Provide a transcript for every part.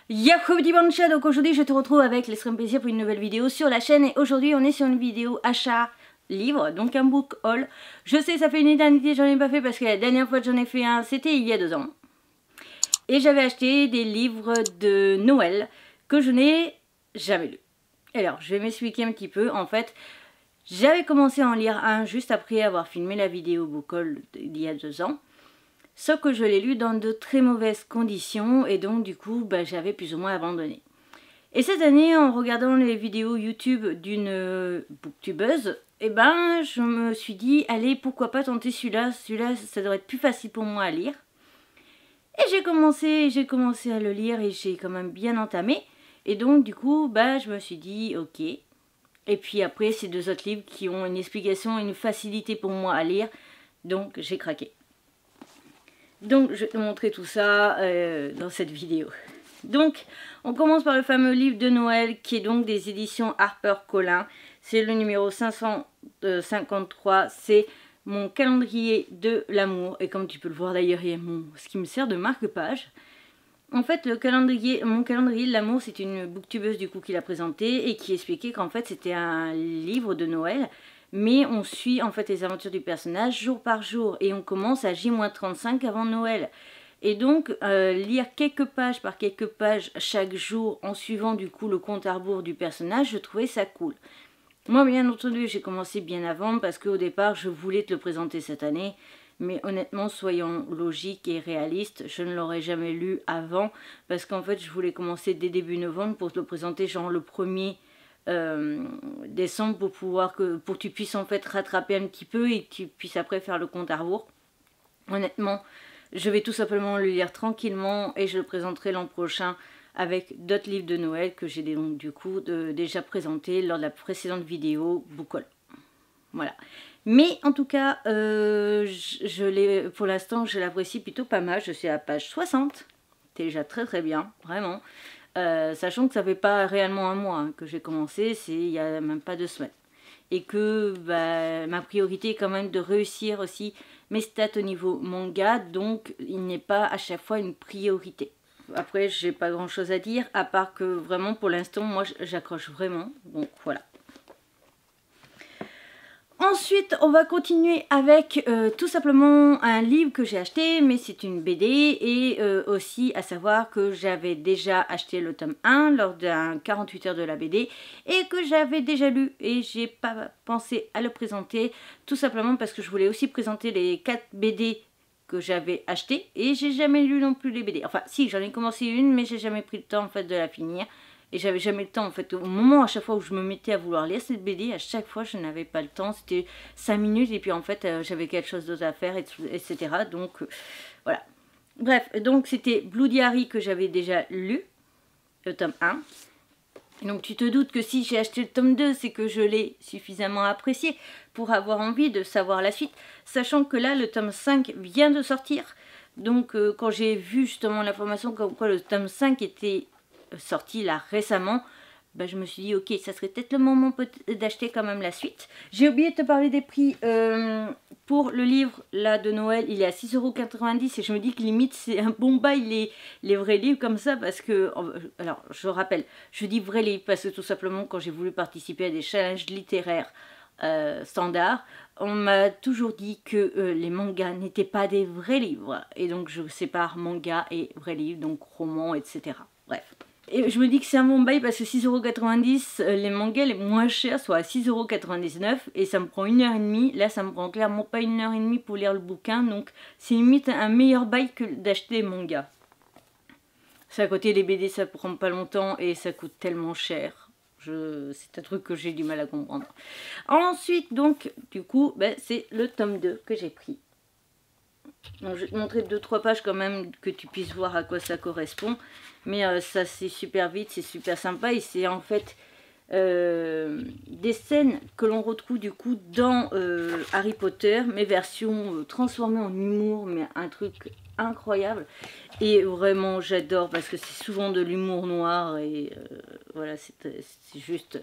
Yahoo Bancha, donc aujourd'hui je te retrouve avec l'extrême plaisir pour une nouvelle vidéo sur la chaîne et aujourd'hui on est sur une vidéo achat livre, donc un book haul. Je sais ça fait une éternité j'en ai pas fait parce que la dernière fois que j'en ai fait un c'était il y a 2 ans. Et j'avais acheté des livres de Noël que je n'ai jamais lus. Alors je vais m'expliquer un petit peu. En fait j'avais commencé à en lire un juste après avoir filmé la vidéo book haul il y a 2 ans. Sauf que je l'ai lu dans de très mauvaises conditions et donc du coup j'avais plus ou moins abandonné. Et cette année en regardant les vidéos YouTube d'une booktubeuse, je me suis dit allez pourquoi pas tenter celui-là, ça devrait être plus facile pour moi à lire. Et j'ai commencé à le lire et j'ai quand même bien entamé. Et donc du coup je me suis dit ok. Et puis après ces 2 autres livres qui ont une explication et une facilité pour moi à lire, donc j'ai craqué. Donc je vais te montrer tout ça dans cette vidéo. Donc on commence par le fameux livre de Noël qui est donc des éditions HarperCollins. C'est le numéro 553, c'est mon calendrier de l'amour. Et comme tu peux le voir d'ailleurs, il y a ce qui me sert de marque-page. En fait mon calendrier de l'amour, c'est une booktubeuse du coup qui l'a présenté et qui expliquait qu'en fait c'était un livre de Noël. Mais on suit en fait les aventures du personnage jour par jour et on commence à J-35 avant Noël. Et donc lire quelques pages par quelques pages chaque jour en suivant du coup le compte à rebours du personnage, je trouvais ça cool. Moi bien entendu j'ai commencé bien avant parce qu'au départ je voulais te le présenter cette année. Mais honnêtement soyons logiques et réalistes, je ne l'aurais jamais lu avant parce qu'en fait je voulais commencer dès début novembre pour te le présenter genre le 1er décembre pour que tu puisses en fait rattraper un petit peu et que tu puisses après faire le compte à rebours. Honnêtement, je vais tout simplement le lire tranquillement et je le présenterai l'an prochain avec d'autres livres de Noël que j'ai donc du coup déjà présentés lors de la précédente vidéo book haul. Voilà. Mais en tout cas, pour l'instant, je l'apprécie plutôt pas mal. Je suis à la page 60. C'est déjà très très bien, vraiment. Sachant que ça fait pas réellement un mois que j'ai commencé, c'est il y a même pas 2 semaines. Et que ma priorité est quand même de réussir aussi mes stats au niveau manga, donc il n'est pas à chaque fois une priorité. Après, j'ai pas grand chose à dire, à part que vraiment pour l'instant, moi j'accroche vraiment, donc voilà. Ensuite, on va continuer avec tout simplement un livre que j'ai acheté, mais c'est une BD et aussi à savoir que j'avais déjà acheté le tome 1 lors d'un 48 heures de la BD et que j'avais déjà lu et j'ai pas pensé à le présenter tout simplement parce que je voulais aussi présenter les 4 BD que j'avais acheté et j'ai jamais lu non plus les BD. Enfin si, j'en ai commencé une mais j'ai jamais pris le temps en fait de la finir. Et j'avais jamais le temps en fait, au moment à chaque fois où je me mettais à vouloir lire cette BD, à chaque fois je n'avais pas le temps, c'était 5 minutes et puis en fait j'avais quelque chose d'autre à faire, etc. Donc voilà. Bref, donc c'était Blue Diary que j'avais déjà lu, le tome 1. Et donc tu te doutes que si j'ai acheté le tome 2, c'est que je l'ai suffisamment apprécié pour avoir envie de savoir la suite. Sachant que là, le tome 5 vient de sortir. Donc quand j'ai vu justement l'information comme quoi le tome 5 était sorti là récemment, je me suis dit ok, ça serait peut-être le moment d'acheter quand même la suite. J'ai oublié de te parler des prix pour le livre là de Noël, il est à 6,90 € et je me dis que limite c'est un bon bail les vrais livres comme ça parce que, alors je rappelle, je dis vrais livres parce que tout simplement quand j'ai voulu participer à des challenges littéraires standards, on m'a toujours dit que les mangas n'étaient pas des vrais livres et donc je sépare manga et vrais livres, donc romans, etc. Bref. Et je me dis que c'est un bon bail parce que 6,90 €, les mangas les moins chers sont à 6,99 € et ça me prend 1h30. Là, ça me prend clairement pas 1h30 pour lire le bouquin, donc c'est limite un meilleur bail que d'acheter des mangas. C'est à côté les BD, ça prend pas longtemps et ça coûte tellement cher. C'est un truc que j'ai du mal à comprendre. Ensuite, donc, du coup, c'est le tome 2 que j'ai pris. Donc, je vais te montrer 2-3 pages quand même que tu puisses voir à quoi ça correspond. Mais ça c'est super vite, c'est super sympa et c'est en fait des scènes que l'on retrouve du coup dans Harry Potter, mais version transformée en humour, mais un truc incroyable. Et vraiment j'adore parce que c'est souvent de l'humour noir et voilà, c'est juste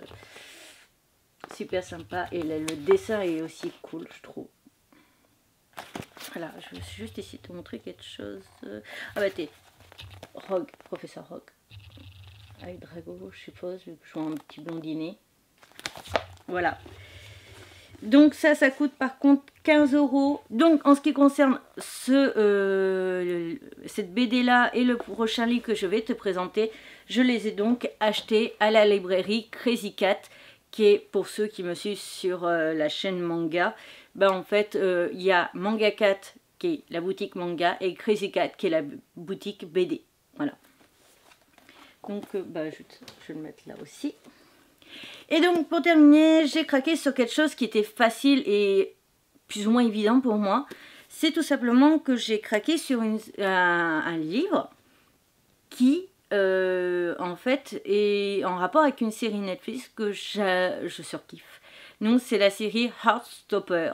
super sympa. Et le dessin est aussi cool, je trouve. Voilà, je vais juste essayer de te montrer quelque chose. Ah bah t'es Rogue, professeur Rogue. avec Drago, je suppose, vu que je vois un petit blondinet. Voilà. Donc ça coûte par contre 15 €. Donc en ce qui concerne cette BD là et le prochain livre que je vais te présenter, je les ai donc achetés à la librairie Crazy Cat, qui est, pour ceux qui me suivent sur la chaîne manga, ben en fait il y a Manga Cat qui est la boutique manga et Crazy Cat qui est la boutique BD. Voilà. Donc je vais le mettre là aussi. Et donc pour terminer, j'ai craqué sur quelque chose qui était facile et plus ou moins évident pour moi. C'est tout simplement que j'ai craqué sur un livre qui en fait est en rapport avec une série Netflix que je surkiffe. Donc c'est la série Heartstopper.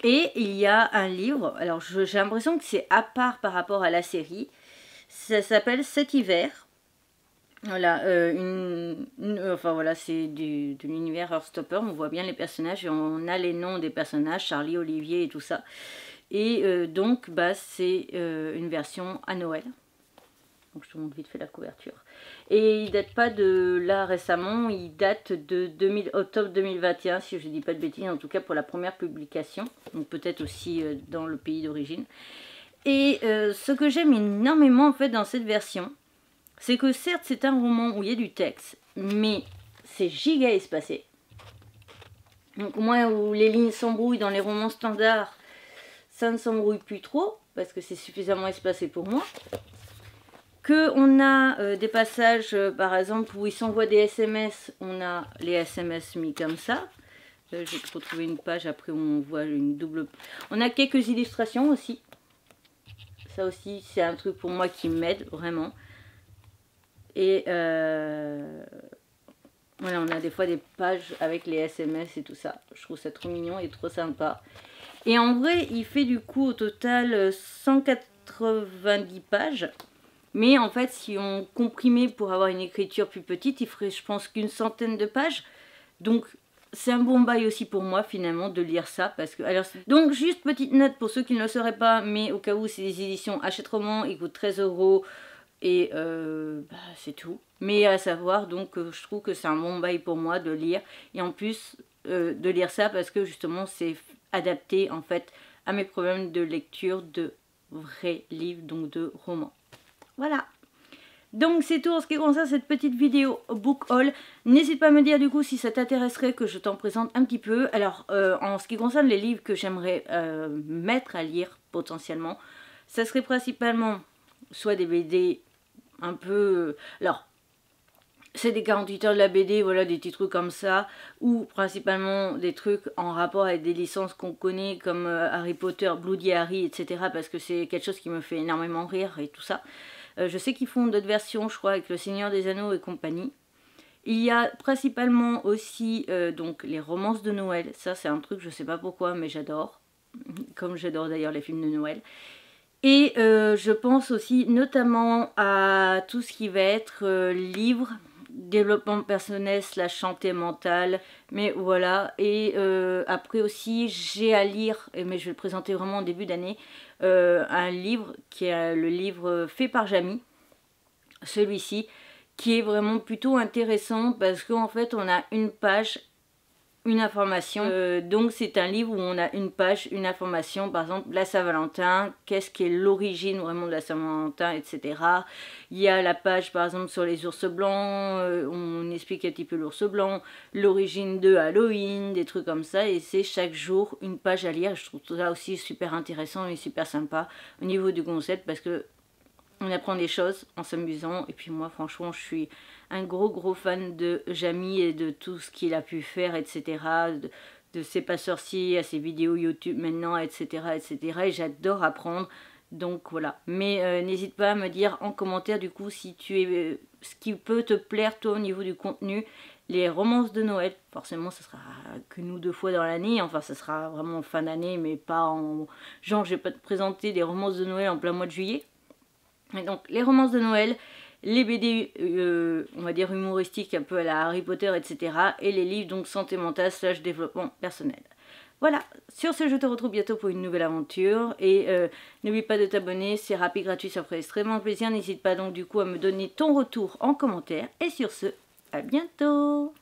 Et il y a un livre, alors j'ai l'impression que c'est à part par rapport à la série. Ça s'appelle Cet hiver. Voilà, enfin voilà, c'est de l'univers Heartstopper. On voit bien les personnages et on a les noms des personnages, Charlie, Olivier et tout ça. Et donc, bah, c'est une version à Noël. Donc je te montre vite fait la couverture. Et il date pas de là récemment, il date de octobre 2021, si je dis pas de bêtises, en tout cas pour la première publication. Donc peut-être aussi dans le pays d'origine. Et ce que j'aime énormément en fait dans cette version, c'est que certes c'est un roman où il y a du texte, mais c'est giga espacé. Donc moi où les lignes s'embrouillent dans les romans standards, ça ne s'embrouille plus trop, parce que c'est suffisamment espacé pour moi. Que on a des passages, par exemple, où ils s'envoient des SMS, on a les SMS mis comme ça. J'ai retrouvé une page, après on voit une double... On a quelques illustrations aussi. Ça aussi, c'est un truc pour moi qui m'aide vraiment. Et voilà, on a des fois des pages avec les SMS et tout ça. Je trouve ça trop mignon et trop sympa. Et en vrai, il fait du coup au total 190 pages. Mais en fait, si on comprimait pour avoir une écriture plus petite, il ferait, je pense, qu'une centaine de pages. Donc, c'est un bon bail aussi pour moi, finalement, de lire ça. Parce que, alors, donc, juste petite note pour ceux qui ne le sauraient pas, mais au cas où, c'est des éditions Hachette Roman, ils coûtent 13 € et bah, c'est tout. Mais à savoir, donc, je trouve que c'est un bon bail pour moi de lire. Et en plus, de lire ça parce que, justement, c'est adapté, en fait, à mes problèmes de lecture de vrais livres, donc de romans. Voilà. Donc c'est tout en ce qui concerne cette petite vidéo book haul. N'hésite pas à me dire du coup si ça t'intéresserait que je t'en présente un petit peu. Alors en ce qui concerne les livres que j'aimerais mettre à lire potentiellement, ça serait principalement soit des BD un peu... alors c'est des 48 heures de la BD, voilà, des petits trucs comme ça, ou principalement des trucs en rapport avec des licences qu'on connaît comme Harry Potter, Bloody Harry, etc. parce que c'est quelque chose qui me fait énormément rire et tout ça. Je sais qu'ils font d'autres versions, je crois, avec Le Seigneur des Anneaux et compagnie. Il y a principalement aussi donc les romances de Noël. Ça, c'est un truc, je sais pas pourquoi, mais j'adore. Comme j'adore d'ailleurs les films de Noël. Et je pense aussi notamment à tout ce qui va être livre, développement personnel / santé mentale. Mais voilà. Et après aussi, j'ai à lire, mais je vais le présenter vraiment en début d'année, un livre qui est le livre fait par Jamy, celui-ci, qui est vraiment plutôt intéressant parce qu'en fait on a une page, une information. Donc c'est un livre où on a une page, une information, par exemple la Saint-Valentin, qu'est-ce qui est l'origine vraiment de la Saint-Valentin, etc. Il y a la page par exemple sur les ours blancs, on explique un petit peu l'ours blanc, l'origine de Halloween, des trucs comme ça, et c'est chaque jour une page à lire. Je trouve ça aussi super intéressant et super sympa au niveau du concept parce que on apprend des choses en s'amusant. Et puis moi franchement je suis un gros fan de Jamy et de tout ce qu'il a pu faire, etc. De C'est pas sorcier à ses vidéos YouTube maintenant, etc. Et j'adore apprendre. Donc voilà. Mais n'hésite pas à me dire en commentaire du coup si tu es ce qui peut te plaire toi au niveau du contenu. Les romances de Noël, forcément ça sera qu'une ou deux fois dans l'année, enfin ça sera vraiment en fin d'année, mais pas en... genre je vais pas te présenter des romances de Noël en plein mois de juillet. Et donc les romances de Noël, les BD on va dire humoristiques un peu à la Harry Potter, etc. Et les livres donc santé mentale / développement personnel. Voilà, sur ce, je te retrouve bientôt pour une nouvelle aventure. Et n'oublie pas de t'abonner, c'est rapide, gratuit, ça ferait extrêmement plaisir. N'hésite pas donc du coup à me donner ton retour en commentaire. Et sur ce, à bientôt!